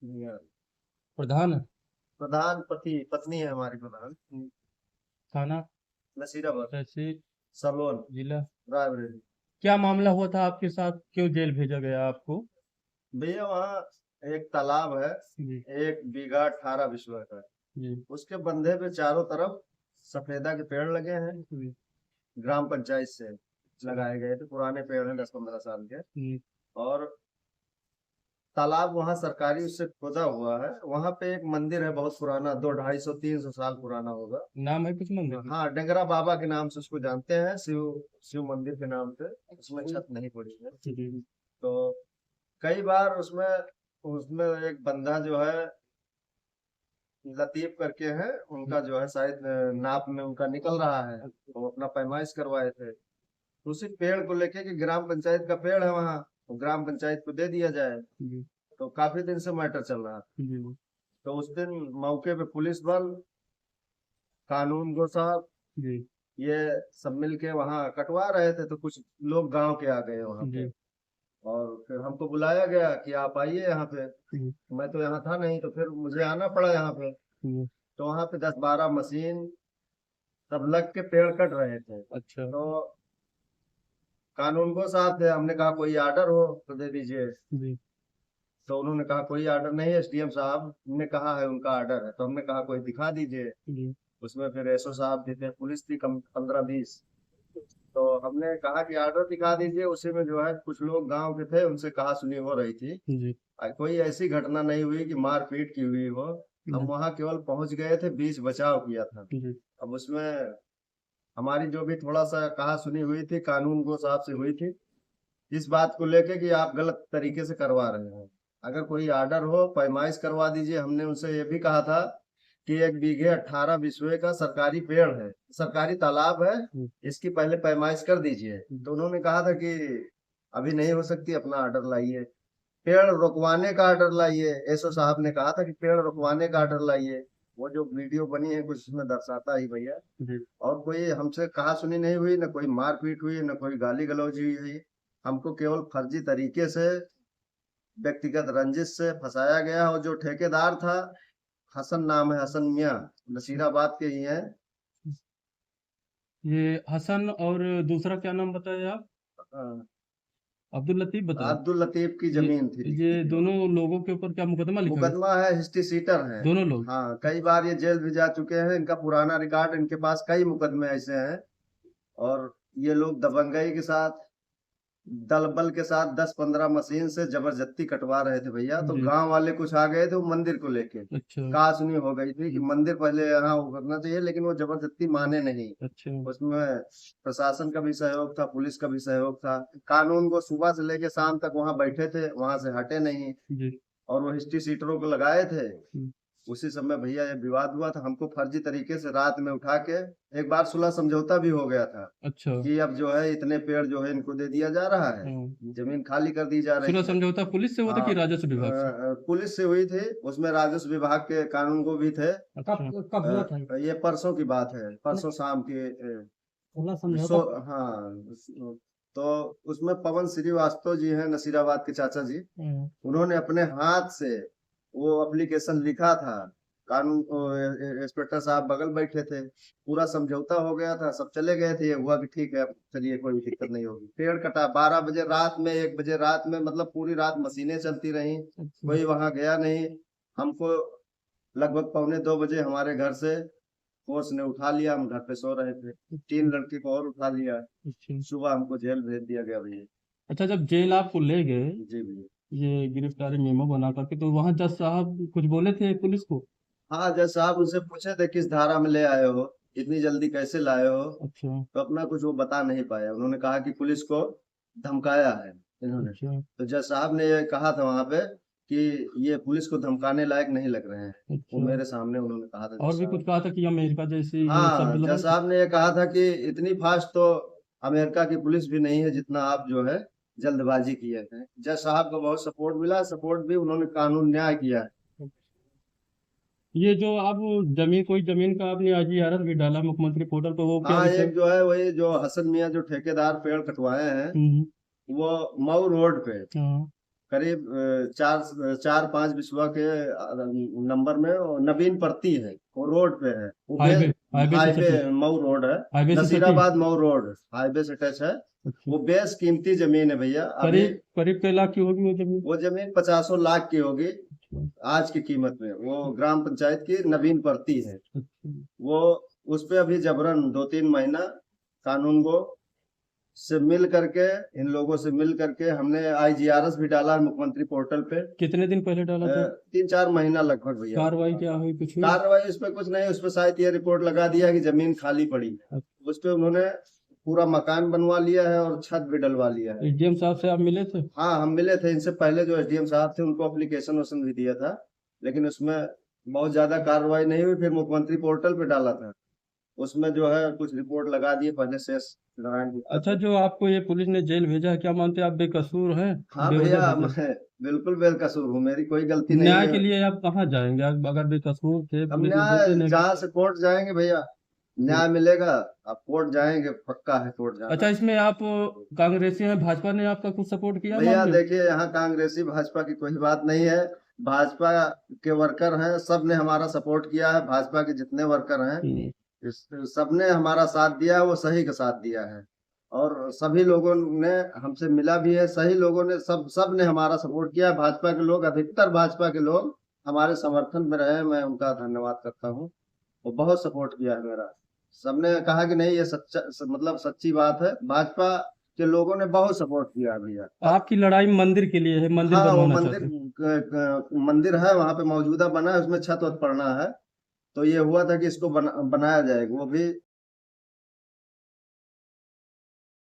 ये प्रधान है। प्रधान पति पत्नी है हमारी प्रधान। थाना। नसीराबाद। तहसील। सलोन। जिला। रायबरेली। क्या मामला हुआ था आपके साथ, क्यों जेल भेजा गया आपको? भैया वहाँ एक तालाब है। जी। 1 बीघा 18 बिस्वा का। जी। उसके बंधे पे चारों तरफ सफेदा के पेड़ लगे हैं। जी। ग्राम पंचायत से अच्छा। लगाए गए थे, पुराने पेड़ हैं 10-15 साल के। जी। और तालाब वहाँ सरकारी उससे खोदा हुआ है। वहाँ पे एक मंदिर है बहुत पुराना, 200, 250, 300 साल पुराना होगा। नाम है कुछ मंदिर का? हाँ, डेंगरा बाबा के नाम से उसको जानते हैं, शिव शिव मंदिर के नाम से। उसमें छत नहीं पड़ी है। जी। तो कई बार उसमें उसमें एक बंदा जो है लतीफ करके है, उनका जो है शायद नाप में उनका निकल रहा है, तो वो अपना पैमाइश करवाए थे। तो उसी पेड़ को लेके कि ग्राम पंचायत का पेड़ है वहाँ, तो ग्राम पंचायत को दे दिया जाए। जी। तो काफी दिन से मैटर चल रहा था। जी। तो उस दिन मौके पे पुलिस बल, कानून गो साहब, जी। ये सब मिल के वहाँ कटवा रहे थे। तो कुछ लोग गांव के आ गए वहाँ पे, जी। और फिर हमको बुलाया गया कि आप आइए यहाँ पे। जी। मैं तो यहाँ था नहीं, तो फिर मुझे आना पड़ा यहाँ पे। जी। तो वहाँ पे 10-12 मशीन सब लग के पेड़ कट रहे थे। अच्छा। तो कानून को साथ थे, हमने कहा कोई आर्डर हो तो दे दीजिए। जी। तो उन्होंने कहा कोई आर्डर नहीं है, एसडीएम साहब ने कहा है उनका आर्डर है। तो हमने कहा कोई दिखा दीजिए। जी। उसमें फिर एसओ साहब भी थे, पुलिस थी कम 15-20। तो हमने कहा कि ऑर्डर दिखा दीजिए। उसी में जो है कुछ लोग गांव के थे, उनसे कहा सुनी हो रही थी। जी। कोई ऐसी घटना नहीं हुई कि मारपीट की हुई हो। हम जी। वहां केवल पहुंच गए थे, बीच बचाव किया था। जी। अब उसमें हमारी जो भी थोड़ा सा कहा सुनी हुई थी, कानून को साहब से हुई थी, इस बात को लेके कि आप गलत तरीके से करवा रहे हैं। अगर कोई ऑर्डर हो पैमाइश करवा दीजिए। हमने उनसे ये भी कहा था कि 1 बीघे 18 बिस्वे का सरकारी पेड़ है, सरकारी तालाब है, जी। इसकी पहले पैमाइश कर दीजिए। तो उन्होंने कहा था कि अभी नहीं हो सकती, अपना ऑर्डर लाइए। पेड़ रुकवाने का ऑर्डर लाइए। एसओ साहब ने कहा था कि पेड़ रुकवाने का ऑर्डर लाइए। वो जो वीडियो बनी है कुछ उसमें दर्शाता ही भैया। जी। और कोई हमसे कहा सुनी नहीं हुई, न कोई मारपीट हुई, न कोई गाली गलौज हुई। हमको केवल फर्जी तरीके से व्यक्तिगत रंजिश से फंसाया गया। और जो ठेकेदार था, हसन नाम है, हसन मियाँ, नसीराबाद के ही हैं। ये हसन और दूसरा क्या नाम बताया आप? अ, अब्दुल लतीफ बताए। अब्दुल लतीफ की ये जमीन थी लिखी ये थी दोनों वहाँ। लोगों के ऊपर क्या मुकदमा लिखा गया? मुकदमा है, हिस्ट्री सीटर है। दोनों लोग? हाँ, कई बार ये जेल भी जा चुके हैं। इनका पुराना रिकॉर्ड, इनके पास कई मुकदमे ऐसे हैं। और ये लोग दबंगई के साथ, दल बल के साथ 10-15 मशीन से जबरदस्ती कटवा रहे थे भैया। तो जी। गांव वाले कुछ आ गए थे वो मंदिर को लेके। अच्छा। कहा सुनी हो गई थी कि जी। मंदिर पहले यहाँ वो करना चाहिए, लेकिन वो जबरदस्ती माने नहीं। अच्छा। उसमें प्रशासन का भी सहयोग था, पुलिस का भी सहयोग था। कानून को सुबह से लेके शाम तक वहां बैठे थे, वहां से हटे नहीं। जी। और वो हिस्ट्री सीटरों को लगाए थे। जी। उसी समय भैया ये विवाद हुआ था। हमको फर्जी तरीके से रात में उठा के, एक बार सुलह समझौता भी हो गया था अच्छा। कि अब जो है इतने पेड़ जो है इनको दे दिया जा रहा है, हाँ। जमीन खाली कर दी जा रही सुलह है। समझौता पुलिस से हुआ था हाँ, कि राजस्व विभाग से? पुलिस से हुई थी। उसमें राजस्व विभाग के कानून को भी थे। अच्छा। कब कब हुआ था ये? ये परसों की बात है, परसों शाम की। सुलह सो समझौता। हाँ। तो उसमें पवन श्रीवास्तव जी हैं, नसीराबाद के चाचा जी। हम्म। उन्होंने अपने हाथ से वो एप्लीकेशन लिखा था। कानून इंस्पेक्टर साहब बगल बैठे थे। पूरा समझौता हो गया था, सब चले गए थे। ये हुआ कि ठीक है, चलिए कोई दिक्कत नहीं होगी। पेड़ कटा 12 बजे रात में, 1 बजे रात में, मतलब पूरी रात मशीनें चलती रही। अच्छा। कोई वहां गया नहीं। हमको लगभग पौने 2 बजे हमारे घर से फोर्स ने उठा लिया। हम घर पे सो रहे थे। अच्छा। 3 लड़के को और उठा लिया। अच्छा। सुबह हमको जेल भेज दिया गया भैया। अच्छा, जब जेल आपको ले गए, जी भैया। ये गिरफ्तारी मेमो बना करके, तो वहां जज साहब कुछ बोले थे पुलिस को? हाँ, जज साहब उनसे पूछे थे किस धारा में ले आए हो, इतनी जल्दी कैसे लाए हो। अच्छा। तो अपना कुछ वो बता नहीं पाया। उन्होंने कहा कि पुलिस को धमकाया है इन्होंने। अच्छा। तो जज साहब ने ये कहा था वहां पे कि ये पुलिस को धमकाने लायक नहीं लग रहे हैं। वो अच्छा। मेरे सामने उन्होंने कहा था जज और भी कुछ साहब। कहा था कि अमेरिका जैसी ये सब हाँ, जज मतलब? साहब ने ये कहा था कि इतनी फास्ट तो अमेरिका की पुलिस भी नहीं है, जितना आप जो है जल्दबाजी किए हैं। जज साहब को बहुत सपोर्ट मिला, सपोर्ट भी उन्होंने कानून न्याय किया है। ये जो आप जमीन, कोई जमीन का आपने आज आरत भी डाला मुख्यमंत्री पोर्टल पर, वो क्या हाँ, विषय? एक जो है वही जो हसन मियाँ जो ठेकेदार पेड़ कटवाए हैं, हम्म। वो मऊ रोड पे हाँ। करीब 4-5 बिस्वा के नंबर में वो नवीन पड़ती है, वो रोड पे है, वो हाईवे हाईवे से हाईवे सटी मऊ रोड है, हाईवे से सटी नसीराबाद मऊ रोड हाईवे से टच है। अच्छा। वो बेस कीमती जमीन है भैया। अभी करीब करीब कई लाख की होगी वो जमीन? वो जमीन 50 लाख की होगी अच्छा, आज की कीमत में। वो ग्राम पंचायत की नवीन पड़ती है। अच्छा। वो उस पे अभी जबरन 2-3 महीना कानून को से मिल करके, इन लोगों से मिल करके हमने IGRS भी डाला है मुख्यमंत्री पोर्टल पे। कितने दिन पहले डाला था? 3-4 महीना लगभग भैया। कार्रवाई क्या हुई, कुछ हुई? कार्रवाई उस पर कुछ नहीं, उस पर शायद ये रिपोर्ट लगा दिया कि जमीन खाली पड़ी है। अच्छा। उस पे उन्होंने पूरा मकान बनवा लिया है और छत भी डलवा लिया है। एसडीएम साहब से आप मिले थे? हाँ, हम मिले थे इनसे पहले। जो SDM साहब थे उनको एप्लीकेशन वोशन भी दिया था, लेकिन उसमें बहुत ज्यादा कार्रवाई नहीं हुई। फिर मुख्यमंत्री पोर्टल पे डाला था, उसमें जो है कुछ रिपोर्ट लगा दिए पहले शेष नारायण गुप्ता अच्छा, पे। जो आपको ये पुलिस ने जेल भेजा है, क्या मानते हैं आप बेकसूर हैं? हाँ बेवजह भैया, भेजा? मैं बिल्कुल बेकसूर हूँ, मेरी कोई गलती नहीं न्याय है। के लिए आप कहाँ जाएंगे? आप अगर बेकसूर थे, हम पुलिस ने न्याय जेल देने जहाँ से कोर्ट जाएंगे भैया, न्याय मिलेगा। आप कोर्ट जाएंगे, पक्का है कोर्ट अच्छा, जाना। इसमें आप कांग्रेसी हैं, भाजपा ने आपका कुछ सपोर्ट किया भैया मामले में? देखिए, यहाँ कांग्रेसी भाजपा की कोई बात नहीं है। भाजपा के वर्कर हैं, सब ने हमारा सपोर्ट किया है। भाजपा के जितने वर्कर हैं, सबने हमारा साथ दिया है, वो सही का साथ दिया है। और सभी लोगों ने हमसे मिला भी है, सही लोगों ने, सब ने हमारा सपोर्ट किया है। भाजपा के लोग, अधिकतर भाजपा के लोग हमारे समर्थन में रहे। मैं उनका धन्यवाद करता हूँ। वो बहुत सपोर्ट किया है मेरा। सबने कहा कि नहीं, ये सच्चा मतलब सच्ची बात है। भाजपा के लोगों ने बहुत सपोर्ट किया है भैया। आपकी लड़ाई मंदिर के लिए है, मंदिर हाँ, वो बनवाना मंदिर चाहते हैं? मंदिर है वहां पे, मौजूदा बना है, उसमें छत वत पड़ना है। तो ये हुआ था कि इसको बनाया जाएगा, वो भी